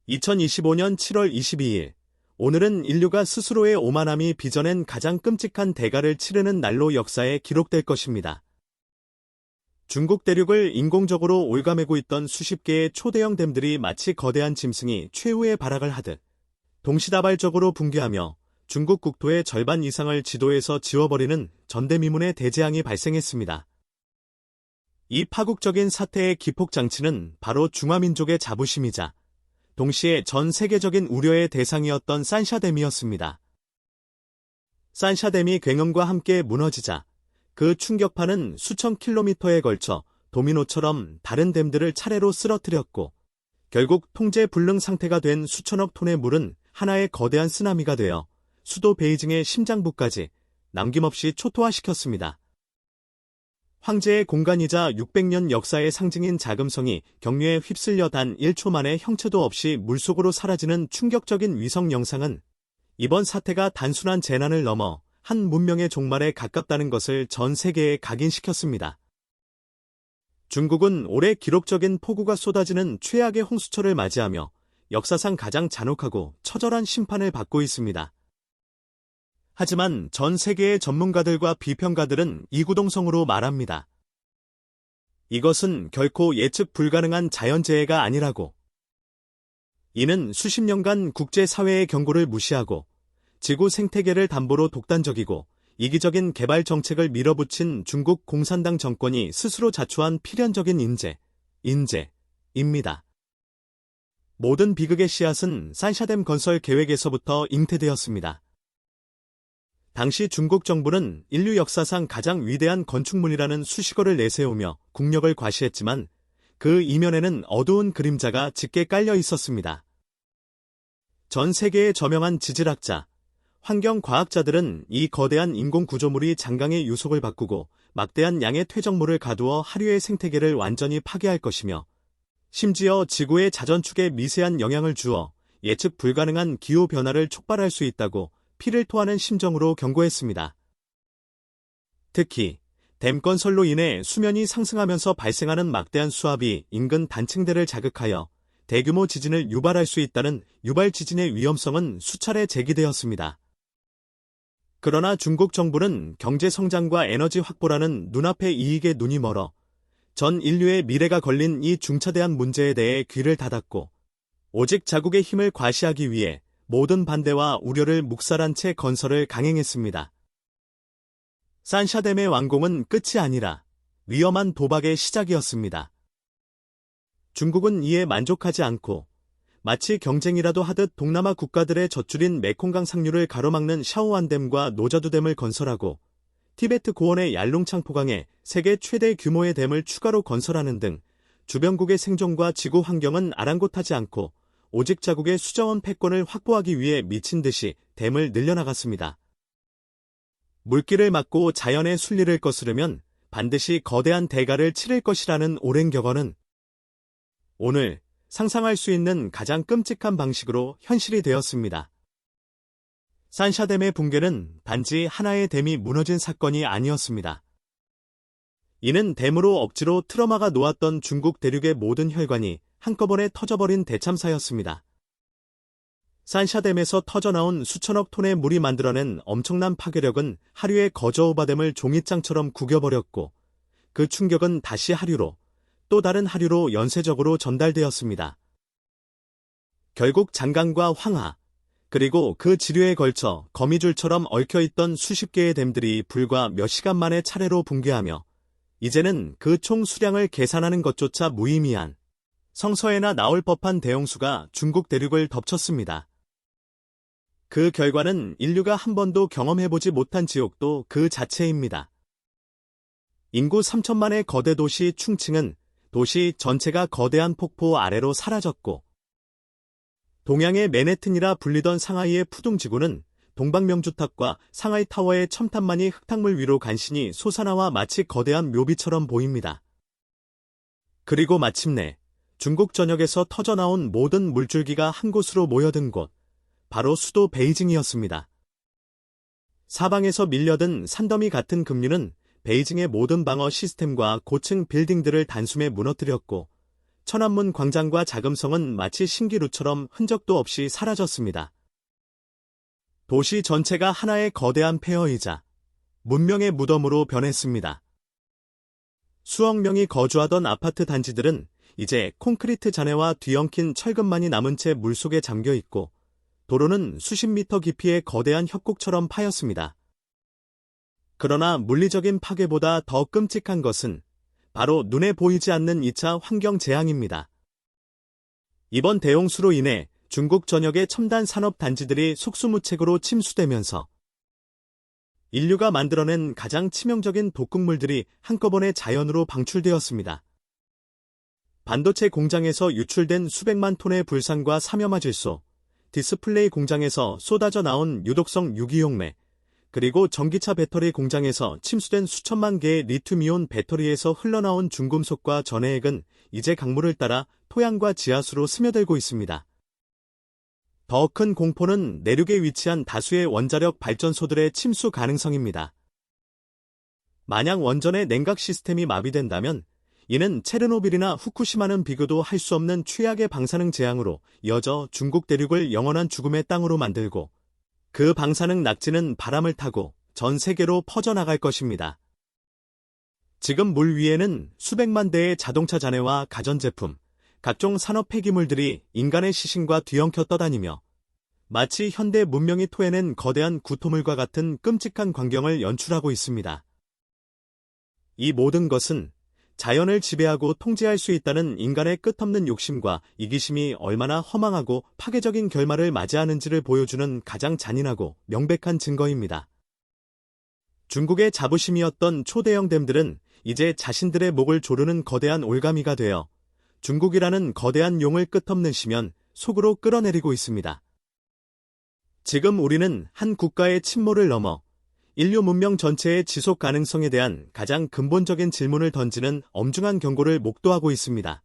2025년 7월 22일, 오늘은 인류가 스스로의 오만함이 빚어낸 가장 끔찍한 대가를 치르는 날로 역사에 기록될 것입니다. 중국 대륙을 인공적으로 올가매고 있던 수십 개의 초대형 댐들이 마치 거대한 짐승이 최후의 발악을 하듯 동시다발적으로 붕괴하며 중국 국토의 절반 이상을 지도에서 지워버리는 전대미문의 대재앙이 발생했습니다. 이 파국적인 사태의 기폭장치는 바로 중화민족의 자부심이자 동시에 전 세계적인 우려의 대상이었던 산샤댐이었습니다. 산샤댐이 굉음과 함께 무너지자 그 충격파는 수천 킬로미터에 걸쳐 도미노처럼 다른 댐들을 차례로 쓰러뜨렸고 결국 통제 불능 상태가 된 수천억 톤의 물은 하나의 거대한 쓰나미가 되어 수도 베이징의 심장부까지 남김없이 초토화시켰습니다. 황제의 공간이자 600년 역사의 상징인 자금성이 경류에 휩쓸려 단 1초 만에 형체도 없이 물속으로 사라지는 충격적인 위성 영상은 이번 사태가 단순한 재난을 넘어 한 문명의 종말에 가깝다는 것을 전 세계에 각인시켰습니다. 중국은 올해 기록적인 폭우가 쏟아지는 최악의 홍수철을 맞이하며 역사상 가장 잔혹하고 처절한 심판을 받고 있습니다. 하지만 전 세계의 전문가들과 비평가들은 이구동성으로 말합니다. 이것은 결코 예측 불가능한 자연재해가 아니라고. 이는 수십 년간 국제사회의 경고를 무시하고 지구 생태계를 담보로 독단적이고 이기적인 개발 정책을 밀어붙인 중국 공산당 정권이 스스로 자초한 필연적인 인재입니다. 모든 비극의 씨앗은 산샤댐 건설 계획에서부터 잉태되었습니다. 당시 중국 정부는 인류 역사상 가장 위대한 건축물이라는 수식어를 내세우며 국력을 과시했지만 그 이면에는 어두운 그림자가 짙게 깔려 있었습니다. 전 세계의 저명한 지질학자, 환경과학자들은 이 거대한 인공구조물이 장강의 유속을 바꾸고 막대한 양의 퇴적물을 가두어 하류의 생태계를 완전히 파괴할 것이며 심지어 지구의 자전축에 미세한 영향을 주어 예측 불가능한 기후변화를 촉발할 수 있다고 피를 토하는 심정으로 경고했습니다. 특히 댐 건설로 인해 수면이 상승하면서 발생하는 막대한 수압이 인근 단층대를 자극하여 대규모 지진을 유발할 수 있다는 유발 지진의 위험성은 수차례 제기되었습니다. 그러나 중국 정부는 경제 성장과 에너지 확보라는 눈앞의 이익에 눈이 멀어 전 인류의 미래가 걸린 이 중차대한 문제에 대해 귀를 닫았고 오직 자국의 힘을 과시하기 위해 모든 반대와 우려를 묵살한 채 건설을 강행했습니다. 산샤댐의 완공은 끝이 아니라 위험한 도박의 시작이었습니다. 중국은 이에 만족하지 않고 마치 경쟁이라도 하듯 동남아 국가들의 젖줄인 메콩강 상류를 가로막는 샤오완댐과 노자두댐을 건설하고 티베트 고원의 얄룽창포강에 세계 최대 규모의 댐을 추가로 건설하는 등 주변국의 생존과 지구 환경은 아랑곳하지 않고 오직 자국의 수자원 패권을 확보하기 위해 미친 듯이 댐을 늘려나갔습니다. 물길을 막고 자연의 순리를 거스르면 반드시 거대한 대가를 치를 것이라는 오랜 격언은 오늘 상상할 수 있는 가장 끔찍한 방식으로 현실이 되었습니다. 산샤댐의 붕괴는 단지 하나의 댐이 무너진 사건이 아니었습니다. 이는 댐으로 억지로 틀어막아 놓았던 중국 대륙의 모든 혈관이 한꺼번에 터져버린 대참사였습니다. 산샤댐에서 터져나온 수천억 톤의 물이 만들어낸 엄청난 파괴력은 하류의 거저우바댐을 종이장처럼 구겨버렸고 그 충격은 다시 하류로 또 다른 하류로 연쇄적으로 전달되었습니다. 결국 장강과 황하 그리고 그 지류에 걸쳐 거미줄처럼 얽혀있던 수십 개의 댐들이 불과 몇 시간 만에 차례로 붕괴하며 이제는 그 총 수량을 계산하는 것조차 무의미한 성서에나 나올 법한 대홍수가 중국 대륙을 덮쳤습니다. 그 결과는 인류가 한 번도 경험해보지 못한 지옥도 그 자체입니다. 인구 3천만의 거대 도시 충칭은 도시 전체가 거대한 폭포 아래로 사라졌고 동양의 맨해튼이라 불리던 상하이의 푸둥지구는 동방명주탑과 상하이 타워의 첨탑만이 흙탕물 위로 간신히 솟아나와 마치 거대한 묘비처럼 보입니다. 그리고 마침내 중국 전역에서 터져나온 모든 물줄기가 한 곳으로 모여든 곳, 바로 수도 베이징이었습니다. 사방에서 밀려든 산더미 같은 급류는 베이징의 모든 방어 시스템과 고층 빌딩들을 단숨에 무너뜨렸고 천안문 광장과 자금성은 마치 신기루처럼 흔적도 없이 사라졌습니다. 도시 전체가 하나의 거대한 폐허이자 문명의 무덤으로 변했습니다. 수억 명이 거주하던 아파트 단지들은 이제 콘크리트 잔해와 뒤엉킨 철근만이 남은 채 물속에 잠겨 있고, 도로는 수십 미터 깊이의 거대한 협곡처럼 파였습니다. 그러나 물리적인 파괴보다 더 끔찍한 것은 바로 눈에 보이지 않는 2차 환경 재앙입니다. 이번 대홍수로 인해 중국 전역의 첨단 산업 단지들이 속수무책으로 침수되면서 인류가 만들어낸 가장 치명적인 독극물들이 한꺼번에 자연으로 방출되었습니다. 반도체 공장에서 유출된 수백만 톤의 불산과 삼염화질소, 디스플레이 공장에서 쏟아져 나온 유독성 유기용매, 그리고 전기차 배터리 공장에서 침수된 수천만 개의 리튬이온 배터리에서 흘러나온 중금속과 전해액은 이제 강물을 따라 토양과 지하수로 스며들고 있습니다. 더 큰 공포는 내륙에 위치한 다수의 원자력 발전소들의 침수 가능성입니다. 만약 원전의 냉각 시스템이 마비된다면 이는 체르노빌이나 후쿠시마는 비교도 할 수 없는 최악의 방사능 재앙으로 이어져 중국 대륙을 영원한 죽음의 땅으로 만들고, 그 방사능 낙지는 바람을 타고 전 세계로 퍼져나갈 것입니다. 지금 물 위에는 수백만 대의 자동차 잔해와 가전제품, 각종 산업 폐기물들이 인간의 시신과 뒤엉켜 떠다니며 마치 현대 문명이 토해낸 거대한 구토물과 같은 끔찍한 광경을 연출하고 있습니다. 이 모든 것은 자연을 지배하고 통제할 수 있다는 인간의 끝없는 욕심과 이기심이 얼마나 허망하고 파괴적인 결말을 맞이하는지를 보여주는 가장 잔인하고 명백한 증거입니다. 중국의 자부심이었던 초대형 댐들은 이제 자신들의 목을 조르는 거대한 올가미가 되어 중국이라는 거대한 용을 끝없는 시면 속으로 끌어내리고 있습니다. 지금 우리는 한 국가의 침몰을 넘어 인류 문명 전체의 지속 가능성에 대한 가장 근본적인 질문을 던지는 엄중한 경고를 목도하고 있습니다.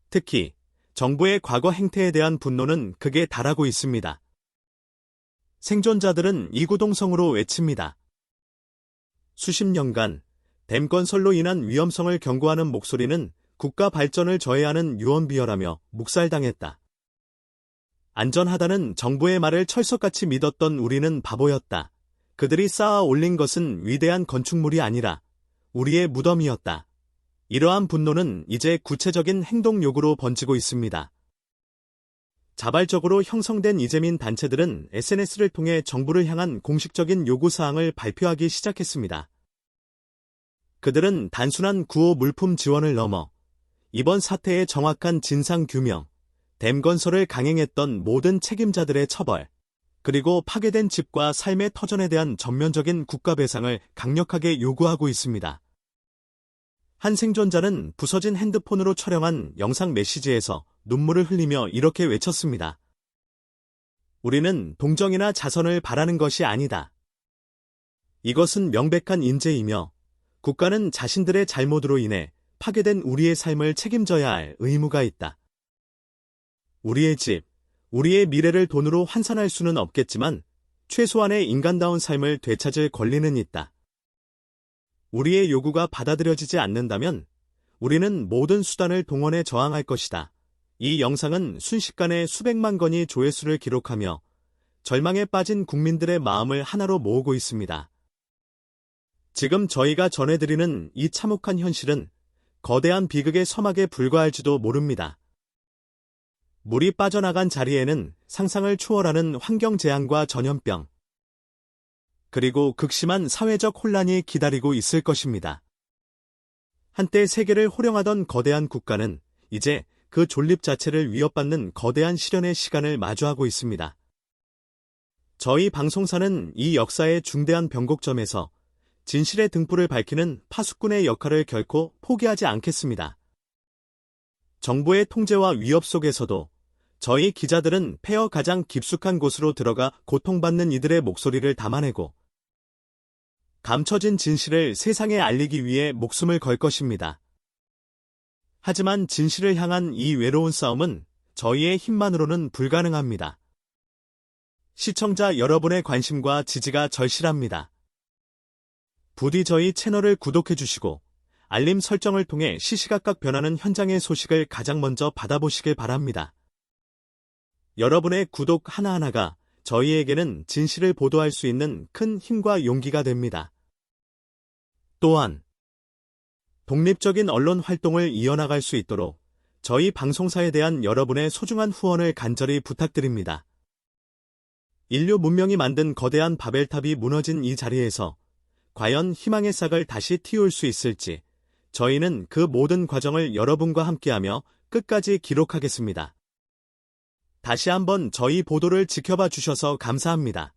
특히 정부의 과거 행태에 대한 분노는 극에 달하고 있습니다. 생존자들은 이구동성으로 외칩니다. 수십 년간 댐 건설로 인한 위험성을 경고하는 목소리는 국가 발전을 저해하는 유언비어라며 묵살당했다. 안전하다는 정부의 말을 철석같이 믿었던 우리는 바보였다. 그들이 쌓아 올린 것은 위대한 건축물이 아니라 우리의 무덤이었다. 이러한 분노는 이제 구체적인 행동 요구로 번지고 있습니다. 자발적으로 형성된 이재민 단체들은 SNS를 통해 정부를 향한 공식적인 요구사항을 발표하기 시작했습니다. 그들은 단순한 구호 물품 지원을 넘어 이번 사태의 정확한 진상 규명, 댐 건설을 강행했던 모든 책임자들의 처벌, 그리고 파괴된 집과 삶의 터전에 대한 전면적인 국가 배상을 강력하게 요구하고 있습니다. 한 생존자는 부서진 핸드폰으로 촬영한 영상 메시지에서 눈물을 흘리며 이렇게 외쳤습니다. 우리는 동정이나 자선을 바라는 것이 아니다. 이것은 명백한 인재이며 국가는 자신들의 잘못으로 인해 파괴된 우리의 삶을 책임져야 할 의무가 있다. 우리의 집, 우리의 미래를 돈으로 환산할 수는 없겠지만 최소한의 인간다운 삶을 되찾을 권리는 있다. 우리의 요구가 받아들여지지 않는다면 우리는 모든 수단을 동원해 저항할 것이다. 이 영상은 순식간에 수백만 건의 조회수를 기록하며 절망에 빠진 국민들의 마음을 하나로 모으고 있습니다. 지금 저희가 전해드리는 이 참혹한 현실은 거대한 비극의 서막에 불과할지도 모릅니다. 물이 빠져나간 자리에는 상상을 초월하는 환경재앙과 전염병, 그리고 극심한 사회적 혼란이 기다리고 있을 것입니다. 한때 세계를 호령하던 거대한 국가는 이제 그 존립 자체를 위협받는 거대한 시련의 시간을 마주하고 있습니다. 저희 방송사는 이 역사의 중대한 변곡점에서 진실의 등불을 밝히는 파수꾼의 역할을 결코 포기하지 않겠습니다. 정부의 통제와 위협 속에서도 저희 기자들은 폐허 가장 깊숙한 곳으로 들어가 고통받는 이들의 목소리를 담아내고 감춰진 진실을 세상에 알리기 위해 목숨을 걸 것입니다. 하지만 진실을 향한 이 외로운 싸움은 저희의 힘만으로는 불가능합니다. 시청자 여러분의 관심과 지지가 절실합니다. 부디 저희 채널을 구독해주시고 알림 설정을 통해 시시각각 변하는 현장의 소식을 가장 먼저 받아보시길 바랍니다. 여러분의 구독 하나하나가 저희에게는 진실을 보도할 수 있는 큰 힘과 용기가 됩니다. 또한 독립적인 언론 활동을 이어나갈 수 있도록 저희 방송사에 대한 여러분의 소중한 후원을 간절히 부탁드립니다. 인류 문명이 만든 거대한 바벨탑이 무너진 이 자리에서 과연 희망의 싹을 다시 틔울 수 있을지 저희는 그 모든 과정을 여러분과 함께하며 끝까지 기록하겠습니다. 다시 한번 저희 보도를 지켜봐 주셔서 감사합니다.